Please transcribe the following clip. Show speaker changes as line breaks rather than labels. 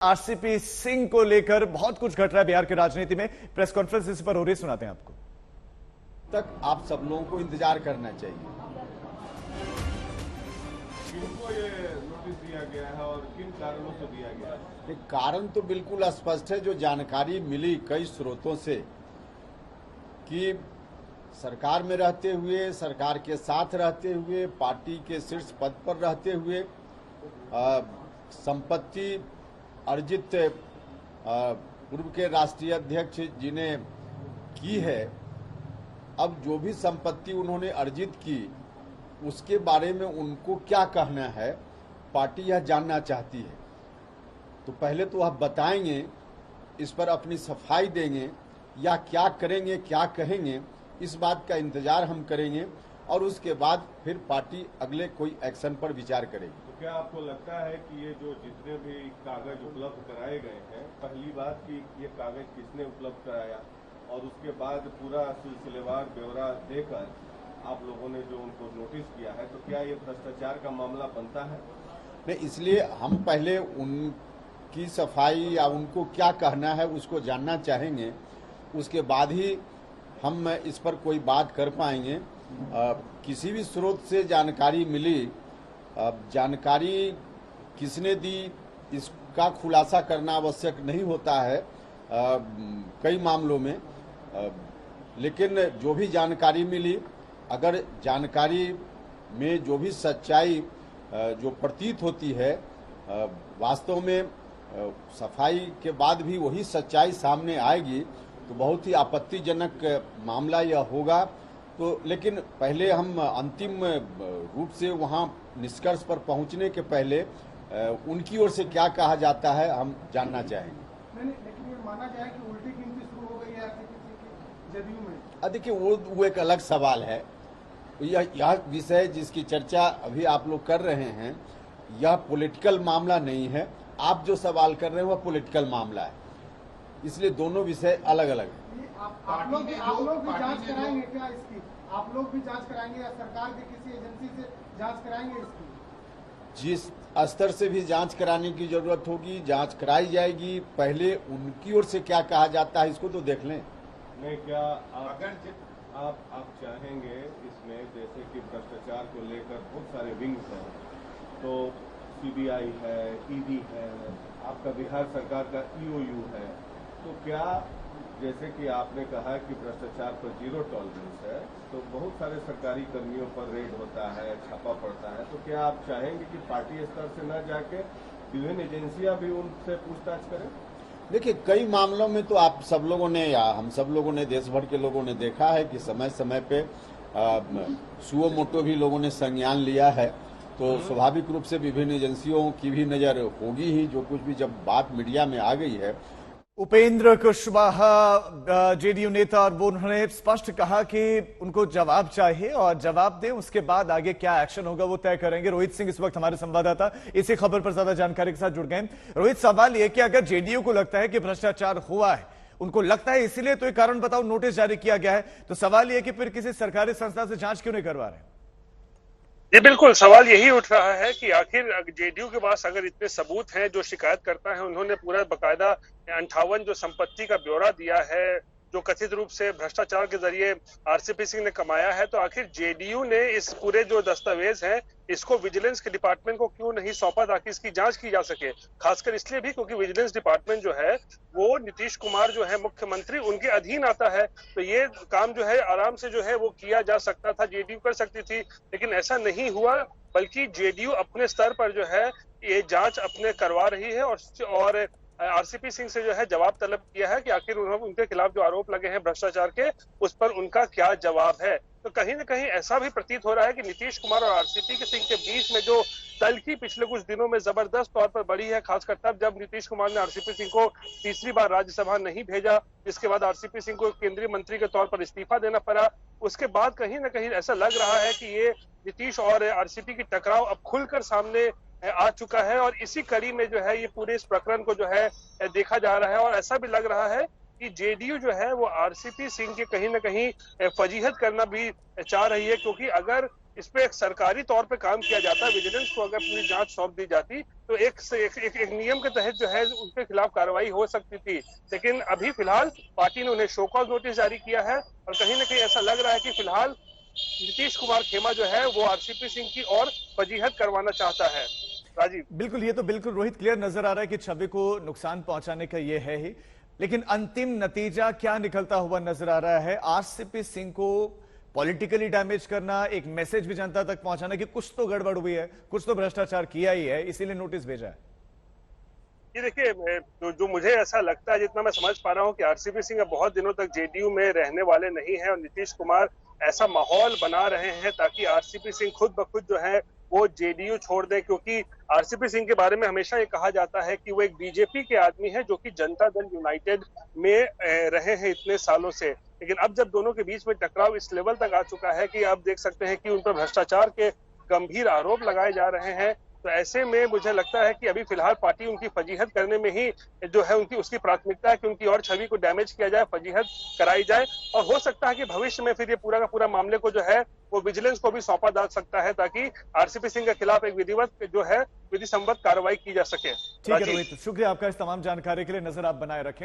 RCP Singh को लेकर बहुत कुछ घट रहा है बिहार की राजनीति में। प्रेस कॉन्फ्रेंस इस पर हो रही, सुनाते हैं आपको।
तक आप सब लोगों को इंतजार करना चाहिए।
किनको ये नोटिस दिया गया है और किन कारणों से दिया गया है?
कारण तो बिल्कुल स्पष्ट है। जो जानकारी मिली कई स्रोतों से कि सरकार में रहते हुए, सरकार के साथ रहते हुए, पार्टी के शीर्ष पद पर रहते हुए संपत्ति अर्जित पूर्व के राष्ट्रीय अध्यक्ष जी ने की है। अब जो भी संपत्ति उन्होंने अर्जित की उसके बारे में उनको क्या कहना है, पार्टी यह जानना चाहती है। तो पहले तो आप बताएंगे, इस पर अपनी सफाई देंगे या क्या करेंगे, क्या कहेंगे, इस बात का इंतजार हम करेंगे और उसके बाद फिर पार्टी अगले कोई एक्शन पर विचार करेगी।
तो क्या आपको लगता है कि ये जो जितने भी कागज उपलब्ध कराए गए हैं, पहली बात कि ये कागज किसने उपलब्ध कराया और उसके बाद पूरा सिलसिलेवार ब्यौरा देकर आप लोगों ने जो उनको नोटिस किया है, तो क्या ये भ्रष्टाचार का मामला बनता है?
नहीं, इसलिए हम पहले उनकी सफाई या उनको क्या कहना है उसको जानना चाहेंगे, उसके बाद ही हम इस पर कोई बात कर पाएंगे। किसी भी स्रोत से जानकारी मिली, जानकारी किसने दी इसका खुलासा करना आवश्यक नहीं होता है कई मामलों में, लेकिन जो भी जानकारी मिली, अगर जानकारी में जो भी सच्चाई जो प्रतीत होती है, वास्तव में सफाई के बाद भी वही सच्चाई सामने आएगी तो बहुत ही आपत्तिजनक मामला यह होगा। तो लेकिन पहले हम अंतिम रूप से वहां निष्कर्ष पर पहुंचने के पहले उनकी ओर से क्या कहा जाता है हम जानना चाहेंगे।
लेकिन ये माना जाए कि उल्टी गिनती शुरू हो गई है जदयू में।
देखिए वो एक अलग सवाल है। यह विषय जिसकी चर्चा अभी आप लोग कर रहे हैं, यह पॉलिटिकल मामला नहीं है। आप जो सवाल कर रहे हैं वह पॉलिटिकल मामला है, इसलिए दोनों विषय अलग अलग हैं।
आप लोग भी जांच कराएंगे क्या इसकी? आप लोग भी जांच कराएंगे या सरकार की किसी एजेंसी से जांच कराएंगे इसकी?
जिस स्तर से भी जांच कराने की जरूरत होगी जांच कराई जाएगी। पहले उनकी ओर से क्या कहा जाता है इसको तो देख लें।
नहीं, क्या आप चाहेंगे इसमें, जैसे कि भ्रष्टाचार को लेकर बहुत सारे विंग्स हैं, तो सीबीआई है, ईडी है, आपका बिहार सरकार का ईओयू है, तो क्या जैसे कि आपने कहा कि भ्रष्टाचार पर जीरो टॉलरेंस है, तो बहुत सारे सरकारी कर्मियों पर रेड होता है, छापा पड़ता है, तो क्या आप चाहेंगे कि पार्टी स्तर से न जाके विभिन्न एजेंसियां भी उनसे पूछताछ करें?
देखिए, कई मामलों में तो आप सब लोगों ने या हम सब लोगों ने, देश भर के लोगों ने देखा है कि समय समय पे सुओ मोटो भी लोगों ने संज्ञान लिया है। तो स्वाभाविक रूप से विभिन्न एजेंसियों की भी नजर होगी ही, जो कुछ भी जब बात मीडिया में आ गई है।
उपेंद्र कुशवाहा जेडीयू नेता, और वो उन्होंने स्पष्ट कहा कि उनको जवाब चाहिए और जवाब दें, उसके बाद आगे क्या एक्शन होगा वो तय करेंगे। रोहित सिंह इस वक्त हमारे संवाददाता इसी खबर पर ज्यादा जानकारी के साथ जुड़ गए। रोहित, सवाल यह कि अगर जेडीयू को लगता है कि भ्रष्टाचार हुआ है, उनको लगता है इसीलिए तो एक कारण बताओ नोटिस जारी किया गया है, तो सवाल यह कि फिर किसी सरकारी संस्था से जांच क्यों नहीं करवा रहे?
जी बिल्कुल, सवाल यही उठ रहा है कि आखिर जेडीयू के पास अगर इतने सबूत हैं, जो शिकायत करता है उन्होंने पूरा बकायदा 58 जो संपत्ति का ब्यौरा दिया है, जो कथित रूप से भ्रष्टाचार के जरिए आरसीपी सिंह ने कमाया है, तो आखिर जेडीयू ने इस पूरे जो दस्तावेज है इसको विजिलेंस के डिपार्टमेंट को क्यों नहीं सौंपा ताकि इसकी जांच की जा सके। खासकर इसलिए भी क्योंकि विजिलेंस डिपार्टमेंट जो है वो नीतीश कुमार जो है मुख्यमंत्री, उनके अधीन आता है, तो ये काम जो है आराम से जो है वो किया जा सकता था, जेडीयू कर सकती थी, लेकिन ऐसा नहीं हुआ। बल्कि जेडीयू अपने स्तर पर जो है ये जांच अपने करवा रही है और आरसीपी सिंह से जो है जवाब तलब किया है कि आखिर उनके खिलाफ जो आरोप लगे हैं भ्रष्टाचार के, उस पर उनका क्या जवाब है। तो कहीं न कहीं ऐसा भी प्रतीत हो रहा है कि नीतीश कुमार और आरसीपी सिंह के बीच में जो तल्खी पिछले कुछ दिनों में जबरदस्त तौर पर बढ़ी है, खासकर तब जब नीतीश कुमार ने आरसीपी सिंह को तीसरी बार राज्यसभा नहीं भेजा, जिसके बाद आरसीपी सिंह को केंद्रीय मंत्री के तौर पर इस्तीफा देना पड़ा। उसके बाद कहीं न कहीं ऐसा लग रहा है कि ये नीतीश और आरसीपी की टकराव अब खुलकर सामने आ चुका है और इसी कड़ी में जो है ये पूरे इस प्रकरण को जो है देखा जा रहा है। और ऐसा भी लग रहा है कि जेडीयू जो है वो आरसीपी सिंह के कहीं ना कहीं फजीहत करना भी चाह रही है, क्योंकि अगर इस पे एक सरकारी तौर पे काम किया जाता, विजिलेंस को अगर पूरी जांच सौंप दी जाती तो एक नियम के तहत जो है उनके खिलाफ कार्रवाई हो सकती थी। लेकिन अभी फिलहाल पार्टी ने उन्हें शो कॉज नोटिस जारी किया है और कहीं ना कहीं ऐसा लग रहा है कि फिलहाल नीतीश कुमार खेमा जो है वो आरसीपी सिंह की और वजीहत करवाना चाहता है। राजीव,
बिल्कुल, ये तो बिल्कुल रोहित क्लियर नजर आ रहा है कि छवि को नुकसान पहुंचाने का ये है ही, लेकिन अंतिम नतीजा क्या निकलता हुआ नजर आ रहा है? आरसीपी सिंह को पॉलिटिकली डैमेज करना, एक मैसेज भी जनता तक पहुंचाना कि कुछ तो गड़बड़ हुई है, कुछ तो भ्रष्टाचार किया ही है, इसीलिए नोटिस भेजा है।
ये देखिए, जो मुझे ऐसा लगता है, जितना मैं समझ पा रहा हूँ कि आरसीपी सिंह बहुत दिनों तक जेडीयू में रहने वाले नहीं है और नीतीश कुमार ऐसा माहौल बना रहे हैं ताकि आरसीपी सिंह खुद ब खुद जो है वो जेडीयू छोड़ दे, क्योंकि आरसीपी सिंह के बारे में हमेशा ये कहा जाता है कि वो एक बीजेपी के आदमी है जो कि जनता दल यूनाइटेड में रहे हैं इतने सालों से। लेकिन अब जब दोनों के बीच में टकराव इस लेवल तक आ चुका है कि आप देख सकते हैं कि उन पर भ्रष्टाचार के गंभीर आरोप लगाए जा रहे हैं, तो ऐसे में मुझे लगता है कि अभी फिलहाल पार्टी उनकी फजीहत करने में ही जो है उसकी प्राथमिकता है कि उनकी और छवि को डैमेज किया जाए, फजीहत कराई जाए। और हो सकता है कि भविष्य में फिर ये पूरा का पूरा मामले को जो है वो विजिलेंस को भी सौंपा जा सकता है ताकि आरसीपी सिंह के खिलाफ एक विधिवत जो है विधि संबद्ध कार्रवाई की जा सके।
ठीक है रोहित, शुक्रिया आपका इस तमाम जानकारी के लिए। नजर आप बनाए रखें।